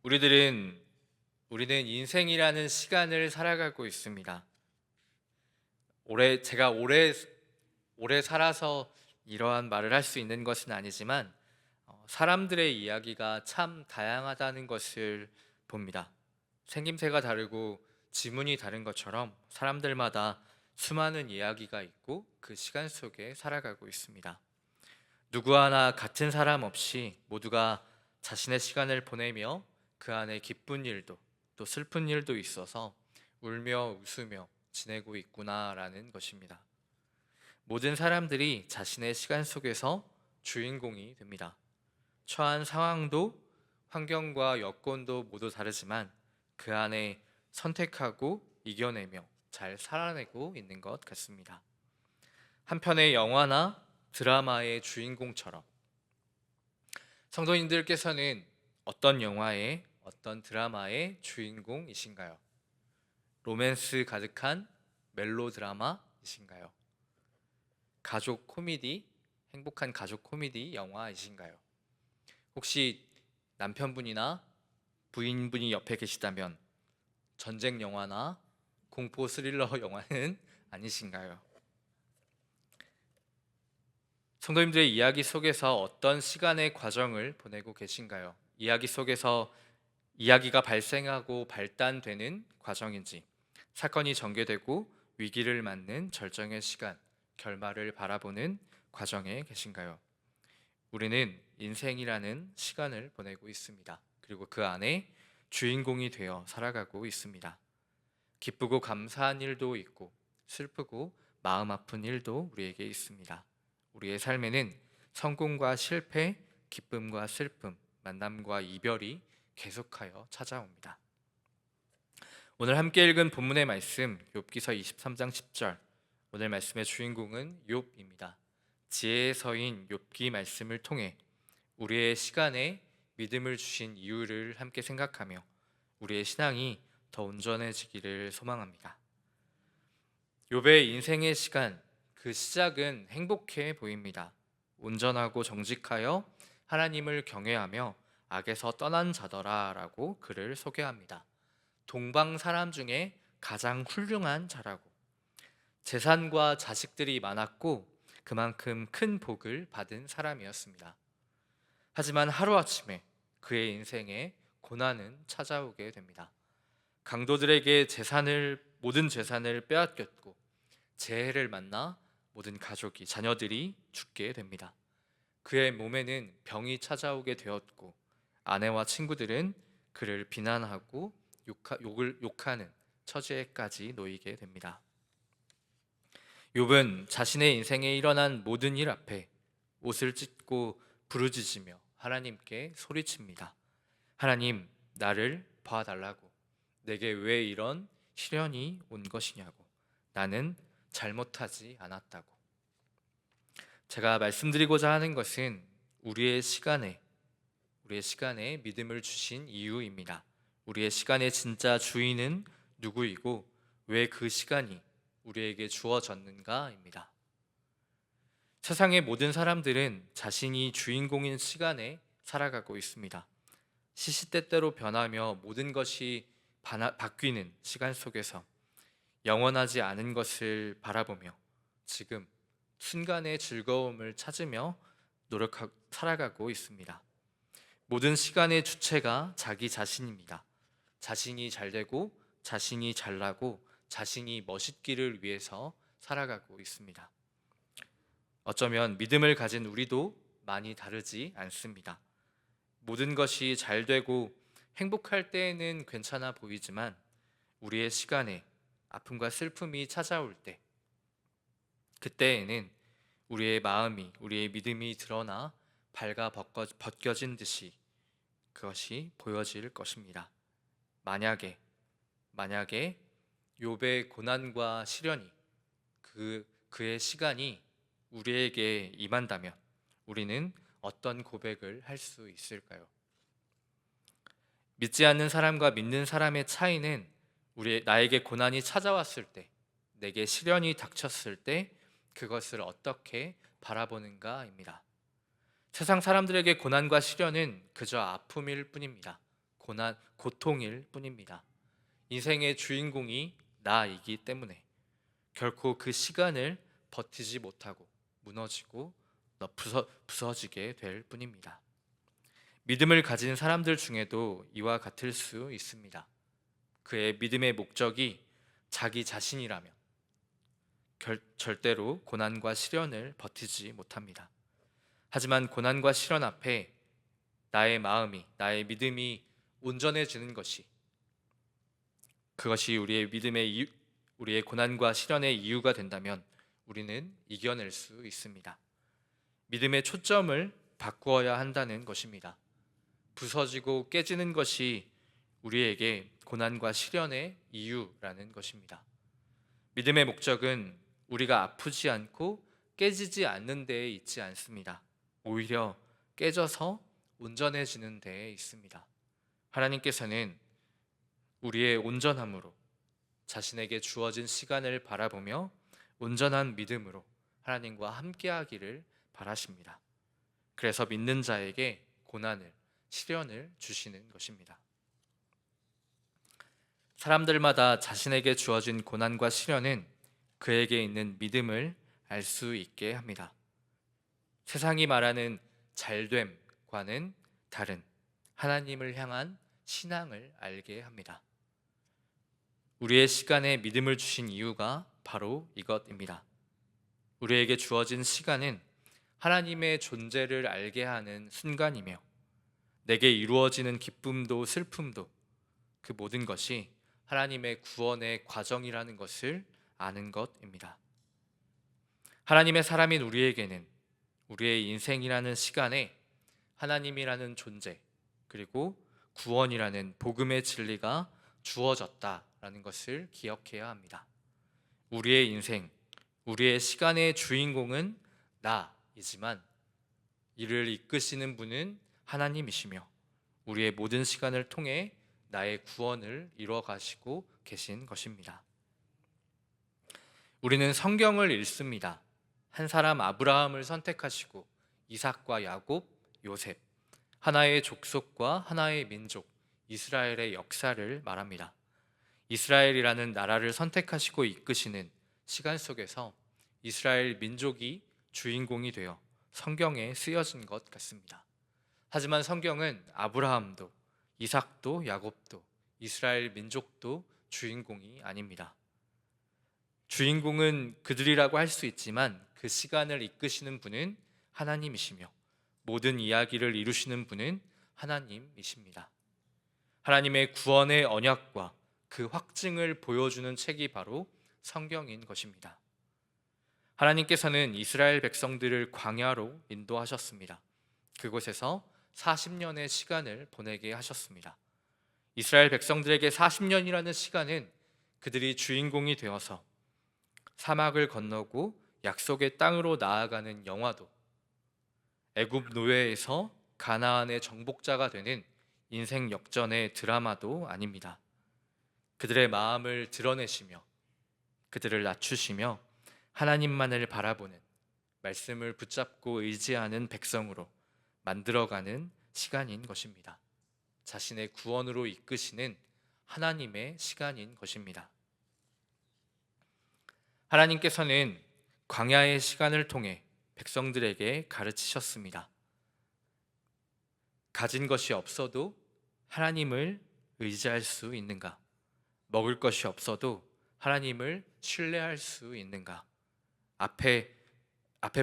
우리들은 우리는 인생이라는 시간을 살아가고 있습니다. 제가 오래 살아서 이러한 말을 할 수 있는 것은 아니지만 사람들의 이야기가 참 다양하다는 것을 봅니다. 생김새가 다르고 지문이 다른 것처럼 사람들마다 수많은 이야기가 있고 그 시간 속에 살아가고 있습니다. 누구 하나 같은 사람 없이 모두가 자신의 시간을 보내며 그 안에 기쁜 일도 또 슬픈 일도 있어서 울며 웃으며 지내고 있구나라는 것입니다. 모든 사람들이 자신의 시간 속에서 주인공이 됩니다. 처한 상황도 환경과 여건도 모두 다르지만 그 안에 선택하고 이겨내며 잘 살아내고 있는 것 같습니다. 한 편의 영화나 드라마의 주인공처럼 성도님들께서는 어떤 영화의 어떤 드라마의 주인공이신가요? 로맨스 가득한 멜로 드라마이신가요? 가족 코미디, 행복한 가족 코미디 영화이신가요? 혹시 남편분이나 부인분이 옆에 계시다면 전쟁 영화나 공포 스릴러 영화는 아니신가요? 성도님들의 이야기 속에서 어떤 시간의 과정을 보내고 계신가요? 이야기 속에서 이야기가 발생하고 발단되는 과정인지, 사건이 전개되고 위기를 맞는 절정의 시간, 결말을 바라보는 과정에 계신가요? 우리는 인생이라는 시간을 보내고 있습니다. 그리고 그 안에 주인공이 되어 살아가고 있습니다. 기쁘고 감사한 일도 있고 슬프고 마음 아픈 일도 우리에게 있습니다. 우리의 삶에는 성공과 실패, 기쁨과 슬픔, 만남과 이별이 계속하여 찾아옵니다. 오늘 함께 읽은 본문의 말씀 욥기서 23장 10절. 오늘 말씀의 주인공은 욥입니다. 지혜의 서인 욥기 말씀을 통해 우리의 시간에 믿음을 주신 이유를 함께 생각하며 우리의 신앙이 더 온전해지기를 소망합니다. 욥의 인생의 시간, 그 시작은 행복해 보입니다. 온전하고 정직하여 하나님을 경외하며 악에서 떠난 자더라 라고 그를 소개합니다. 동방 사람 중에 가장 훌륭한 자라고, 재산과 자식들이 많았고 그만큼 큰 복을 받은 사람이었습니다. 하지만 하루아침에 그의 인생에 고난은 찾아오게 됩니다. 강도들에게 모든 재산을 빼앗겼고 재해를 만나 모든 가족이, 자녀들이 죽게 됩니다. 그의 몸에는 병이 찾아오게 되었고 아내와 친구들은 그를 비난하고 욕하는 처지에까지 놓이게 됩니다. 욥은 자신의 인생에 일어난 모든 일 앞에 옷을 찢고 부르짖으며 하나님께 소리칩니다. 하나님, 나를 봐달라고. 내게 왜 이런 시련이 온 것이냐고. 나는 잘못하지 않았다고. 제가 말씀드리고자 하는 것은 우리의 시간에 믿음을 주신 이유입니다. 우리의 시간의 진짜 주인은 누구이고 왜 그 시간이 우리에게 주어졌는가입니다. 세상의 모든 사람들은 자신이 주인공인 시간에 살아가고 있습니다. 시시때때로 변하며 모든 것이 바뀌는 시간 속에서 영원하지 않은 것을 바라보며 지금 순간의 즐거움을 찾으며 살아가고 있습니다. 모든 시간의 주체가 자기 자신입니다. 자신이 잘되고 자신이 잘나고 자신이 멋있기를 위해서 살아가고 있습니다. 어쩌면 믿음을 가진 우리도 많이 다르지 않습니다. 모든 것이 잘 되고 행복할 때에는 괜찮아 보이지만 우리의 시간에 아픔과 슬픔이 찾아올 때, 그때에는 우리의 마음이, 우리의 믿음이 드러나 벗겨진 듯이 그것이 보여질 것입니다. 만약에 욥의 고난과 시련이 그의 시간이 우리에게 임한다면 우리는 어떤 고백을 할 수 있을까요? 믿지 않는 사람과 믿는 사람의 차이는 나에게 고난이 찾아왔을 때, 내게 시련이 닥쳤을 때 그것을 어떻게 바라보는가입니다. 세상 사람들에게 고난과 시련은 그저 아픔일 뿐입니다. 고통일 뿐입니다. 인생의 주인공이 나이기 때문에 결코 그 시간을 버티지 못하고 무너지고 부서지게 될 뿐입니다. 믿음을 가진 사람들 중에도 이와 같을 수 있습니다. 그의 믿음의 목적이 자기 자신이라면 절대로 고난과 시련을 버티지 못합니다. 하지만 고난과 시련 앞에 나의 마음이, 나의 믿음이 온전해지는 그것이 우리의 고난과 시련의 이유가 된다면 우리는 이겨낼 수 있습니다. 믿음의 초점을 바꾸어야 한다는 것입니다. 부서지고 깨지는 것이 우리에게 고난과 시련의 이유라는 것입니다. 믿음의 목적은 우리가 아프지 않고 깨지지 않는 데에 있지 않습니다. 오히려 깨져서 온전해지는 데에 있습니다. 하나님께서는 우리의 온전함으로 자신에게 주어진 시간을 바라보며 온전한 믿음으로 하나님과 함께하기를 바라십니다. 그래서 믿는 자에게 고난을, 시련을 주시는 것입니다. 사람들마다 자신에게 주어진 고난과 시련은 그에게 있는 믿음을 알 수 있게 합니다. 세상이 말하는 잘됨과는 다른 하나님을 향한 신앙을 알게 합니다. 우리의 시간에 믿음을 주신 이유가 바로 이것입니다. 우리에게 주어진 시간은 하나님의 존재를 알게 하는 순간이며 내게 이루어지는 기쁨도 슬픔도 그 모든 것이 하나님의 구원의 과정이라는 것을 아는 것입니다. 하나님의 사람인 우리에게는 우리의 인생이라는 시간에 하나님이라는 존재 그리고 구원이라는 복음의 진리가 주어졌다라는 것을 기억해야 합니다. 우리의 인생, 우리의 시간의 주인공은 나이지만 이를 이끄시는 분은 하나님이시며 우리의 모든 시간을 통해 나의 구원을 이루어 가시고 계신 것입니다. 우리는 성경을 읽습니다. 한 사람 아브라함을 선택하시고 이삭과 야곱, 요셉, 하나의 족속과 하나의 민족, 이스라엘의 역사를 말합니다. 이스라엘이라는 나라를 선택하시고 이끄시는 시간 속에서 이스라엘 민족이 주인공이 되어 성경에 쓰여진 것 같습니다. 하지만 성경은 아브라함도, 이삭도, 야곱도, 이스라엘 민족도 주인공이 아닙니다. 주인공은 그들이라고 할 수 있지만 그 시간을 이끄시는 분은 하나님이시며 모든 이야기를 이루시는 분은 하나님이십니다. 하나님의 구원의 언약과 그 확증을 보여주는 책이 바로 성경인 것입니다. 하나님께서는 이스라엘 백성들을 광야로 인도하셨습니다. 그곳에서 40년의 시간을 보내게 하셨습니다. 이스라엘 백성들에게 40년이라는 시간은 그들이 주인공이 되어서 사막을 건너고 약속의 땅으로 나아가는 영화도, 애굽 노예에서 가나안의 정복자가 되는 인생 역전의 드라마도 아닙니다. 그들의 마음을 드러내시며 그들을 낮추시며 하나님만을 바라보는 말씀을 붙잡고 의지하는 백성으로 만들어가는 시간인 것입니다. 자신의 구원으로 이끄시는 하나님의 시간인 것입니다. 하나님께서는 광야의 시간을 통해 백성들에게 가르치셨습니다. 가진 것이 없어도 하나님을 의지할 수 있는가? 먹을 것이 없어도 하나님을 신뢰할 수 있는가? 앞에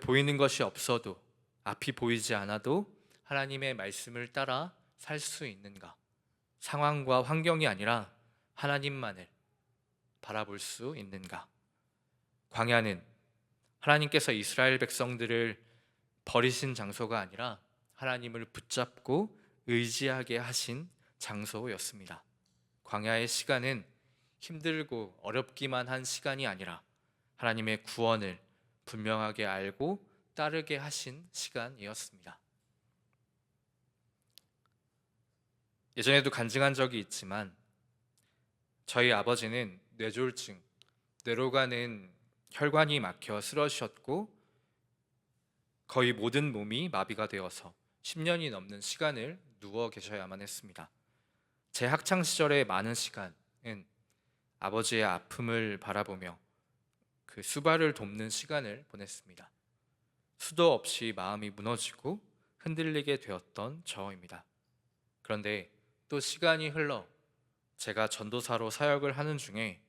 보이는 것이 없어도, 앞이 보이지 않아도 하나님의 말씀을 따라 살 수 있는가? 상황과 환경이 아니라 하나님만을 바라볼 수 있는가? 광야는 하나님께서 이스라엘 백성들을 버리신 장소가 아니라 하나님을 붙잡고 의지하게 하신 장소였습니다. 광야의 시간은 힘들고 어렵기만 한 시간이 아니라 하나님의 구원을 분명하게 알고 따르게 하신 시간이었습니다. 예전에도 간증한 적이 있지만 저희 아버지는 뇌졸중, 뇌로 가는 혈관이 막혀 쓰러지셨고 거의 모든 몸이 마비가 되어서 10년이 넘는 시간을 누워 계셔야만 했습니다. 제 학창 시절의 많은 시간은 아버지의 아픔을 바라보며 그 수발을 돕는 시간을 보냈습니다. 수도 없이 마음이 무너지고 흔들리게 되었던 저입니다. 그런데 또 시간이 흘러 제가 전도사로 사역을 하는 중에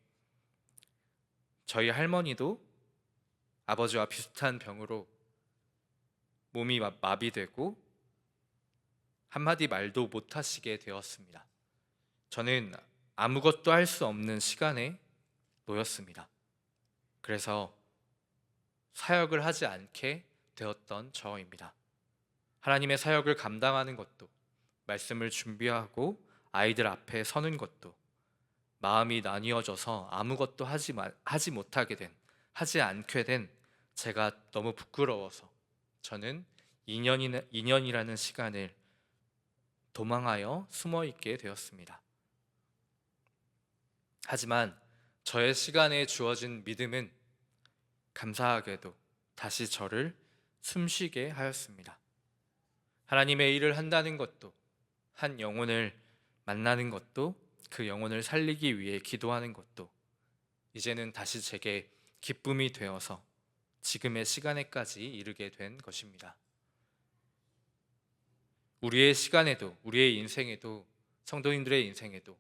저희 할머니도 아버지와 비슷한 병으로 몸이 마비되고 한마디 말도 못하시게 되었습니다. 저는 아무것도 할 수 없는 시간에 놓였습니다. 그래서 사역을 하지 않게 되었던 저입니다. 하나님의 사역을 감당하는 것도, 말씀을 준비하고 아이들 앞에 서는 것도, 마음이 나뉘어져서 아무것도 하지 못하게 된, 하지 않게 된 제가 너무 부끄러워서 저는 2년이라는 시간을 도망하여 숨어 있게 되었습니다. 하지만 저의 시간에 주어진 믿음은 감사하게도 다시 저를 숨쉬게 하였습니다. 하나님의 일을 한다는 것도, 한 영혼을 만나는 것도, 그 영혼을 살리기 위해 기도하는 것도 이제는 다시 제게 기쁨이 되어서 지금의 시간에까지 이르게 된 것입니다. 우리의 시간에도, 우리의 인생에도, 성도님들의 인생에도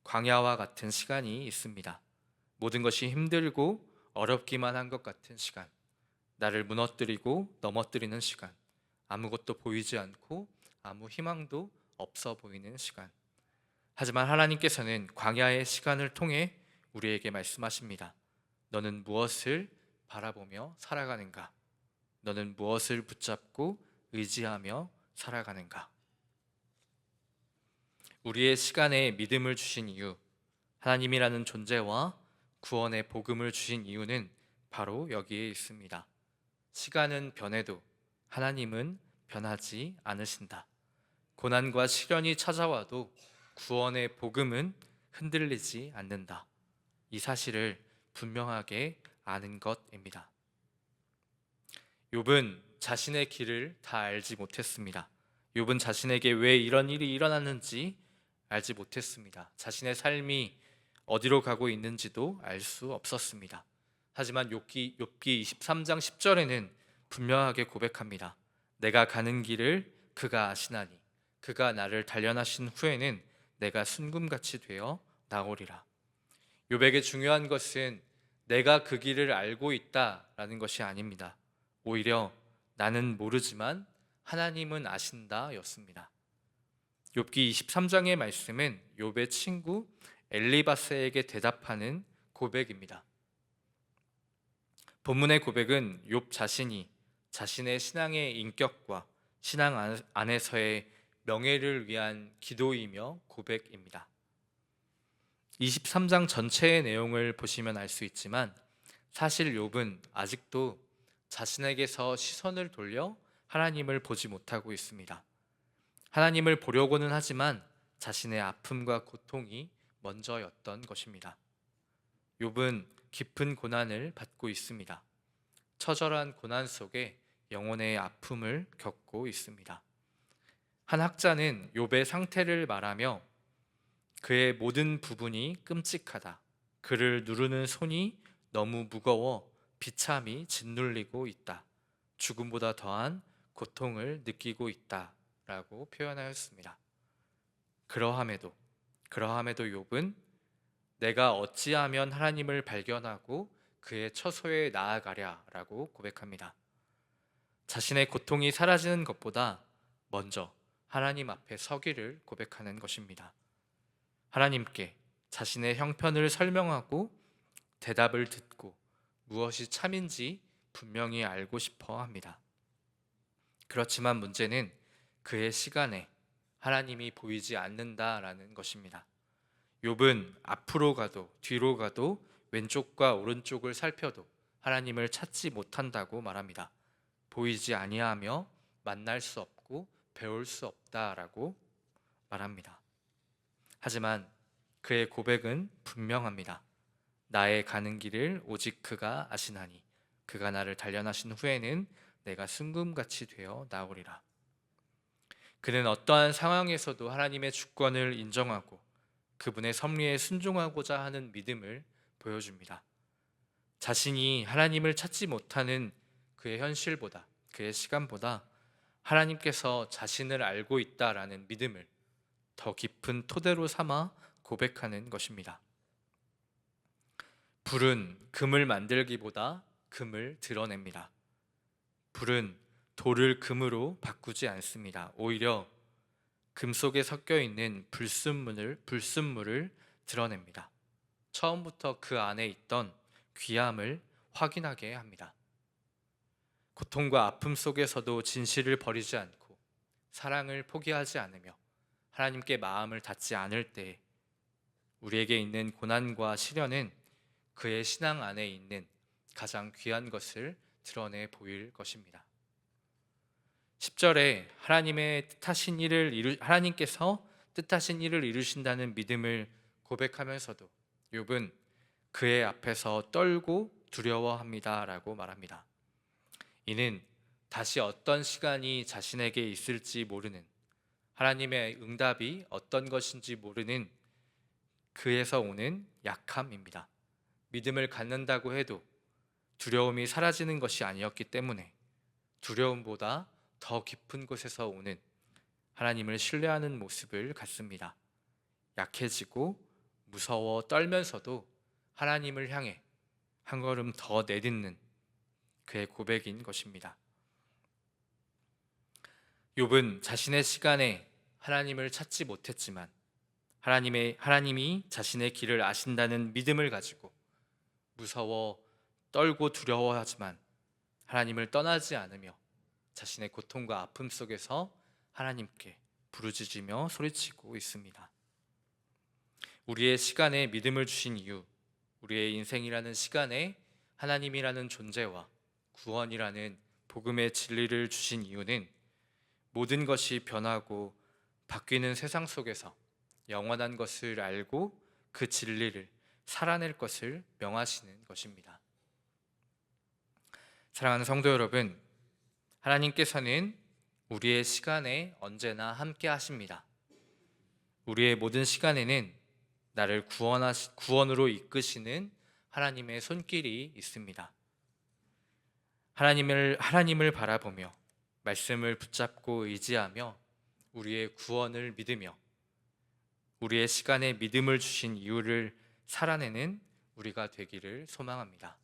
광야와 같은 시간이 있습니다. 모든 것이 힘들고 어렵기만 한 것 같은 시간, 나를 무너뜨리고 넘어뜨리는 시간, 아무것도 보이지 않고 아무 희망도 없어 보이는 시간. 하지만 하나님께서는 광야의 시간을 통해 우리에게 말씀하십니다. 너는 무엇을 바라보며 살아가는가? 너는 무엇을 붙잡고 의지하며 살아가는가? 우리의 시간에 믿음을 주신 이유, 하나님이라는 존재와 구원의 복음을 주신 이유는 바로 여기에 있습니다. 시간은 변해도 하나님은 변하지 않으신다. 고난과 시련이 찾아와도 구원의 복음은 흔들리지 않는다. 이 사실을 분명하게 아는 것입니다. 욥은 자신의 길을 다 알지 못했습니다. 욥은 자신에게 왜 이런 일이 일어났는지 알지 못했습니다. 자신의 삶이 어디로 가고 있는지도 알 수 없었습니다. 하지만 욥기 23장 10절에는 분명하게 고백합니다. 내가 가는 길을 그가 아시나니 그가 나를 단련하신 후에는 내가 순금같이 되어 나오리라. 욥에게 중요한 것은 내가 그 길을 알고 있다라는 것이 아닙니다. 오히려 나는 모르지만 하나님은 아신다였습니다. 욥기 23장의 말씀은 욥의 친구 엘리바스에게 대답하는 고백입니다. 본문의 고백은 욥 자신이 자신의 신앙의 인격과 신앙 안에서의 명예를 위한 기도이며 고백입니다. 23장 전체의 내용을 보시면 알 수 있지만 사실 욥은 아직도 자신에게서 시선을 돌려 하나님을 보지 못하고 있습니다. 하나님을 보려고는 하지만 자신의 아픔과 고통이 먼저였던 것입니다. 욥은 깊은 고난을 받고 있습니다. 처절한 고난 속에 영혼의 아픔을 겪고 있습니다. 한 학자는 욥의 상태를 말하며 그의 모든 부분이 끔찍하다. 그를 누르는 손이 너무 무거워 비참이 짓눌리고 있다. 죽음보다 더한 고통을 느끼고 있다. 라고 표현하였습니다. 그러함에도 욥은 내가 어찌하면 하나님을 발견하고 그의 처소에 나아가랴 라고 고백합니다. 자신의 고통이 사라지는 것보다 먼저 하나님 앞에 서기를 고백하는 것입니다. 하나님께 자신의 형편을 설명하고 대답을 듣고 무엇이 참인지 분명히 알고 싶어 합니다. 그렇지만 문제는 그의 시간에 하나님이 보이지 않는다라는 것입니다. 욥은 앞으로 가도 뒤로 가도 왼쪽과 오른쪽을 살펴도 하나님을 찾지 못한다고 말합니다. 보이지 아니하며 만날 수 없고 배울 수 없다라고 말합니다. 하지만 그의 고백은 분명합니다. 나의 가는 길을 오직 그가 아시나니 그가 나를 단련하신 후에는 내가 순금같이 되어 나오리라. 그는 어떠한 상황에서도 하나님의 주권을 인정하고 그분의 섭리에 순종하고자 하는 믿음을 보여줍니다. 자신이 하나님을 찾지 못하는 그의 현실보다, 그의 시간보다 하나님께서 자신을 알고 있다라는 믿음을 더 깊은 토대로 삼아 고백하는 것입니다. 불은 금을 만들기보다 금을 드러냅니다. 불은 돌을 금으로 바꾸지 않습니다. 오히려 금 속에 섞여 있는 불순물을 드러냅니다. 처음부터 그 안에 있던 귀함을 확인하게 합니다. 고통과 아픔 속에서도 진실을 버리지 않고 사랑을 포기하지 않으며 하나님께 마음을 닫지 않을 때 우리에게 있는 고난과 시련은 그의 신앙 안에 있는 가장 귀한 것을 드러내 보일 것입니다. 10절에 하나님께서 뜻하신 일을 이루신다는 믿음을 고백하면서도 욥은 그의 앞에서 떨고 두려워합니다라고 말합니다. 이는 다시 어떤 시간이 자신에게 있을지 모르는, 하나님의 응답이 어떤 것인지 모르는 그에서 오는 약함입니다. 믿음을 갖는다고 해도 두려움이 사라지는 것이 아니었기 때문에 두려움보다 더 깊은 곳에서 오는 하나님을 신뢰하는 모습을 갖습니다. 약해지고 무서워 떨면서도 하나님을 향해 한 걸음 더 내딛는 그의 고백인 것입니다. 욥은 자신의 시간에 하나님을 찾지 못했지만 하나님이 자신의 길을 아신다는 믿음을 가지고 무서워 떨고 두려워하지만 하나님을 떠나지 않으며 자신의 고통과 아픔 속에서 하나님께 부르짖으며 소리치고 있습니다. 우리의 시간에 믿음을 주신 이유, 우리의 인생이라는 시간에 하나님이라는 존재와 구원이라는 복음의 진리를 주신 이유는 모든 것이 변하고 바뀌는 세상 속에서 영원한 것을 알고 그 진리를 살아낼 것을 명하시는 것입니다. 사랑하는 성도 여러분, 하나님께서는 우리의 시간에 언제나 함께 하십니다. 우리의 모든 시간에는 나를 구원으로 이끄시는 하나님의 손길이 있습니다. 하나님을 바라보며 말씀을 붙잡고 의지하며 우리의 구원을 믿으며 우리의 시간에 믿음을 주신 이유를 살아내는 우리가 되기를 소망합니다.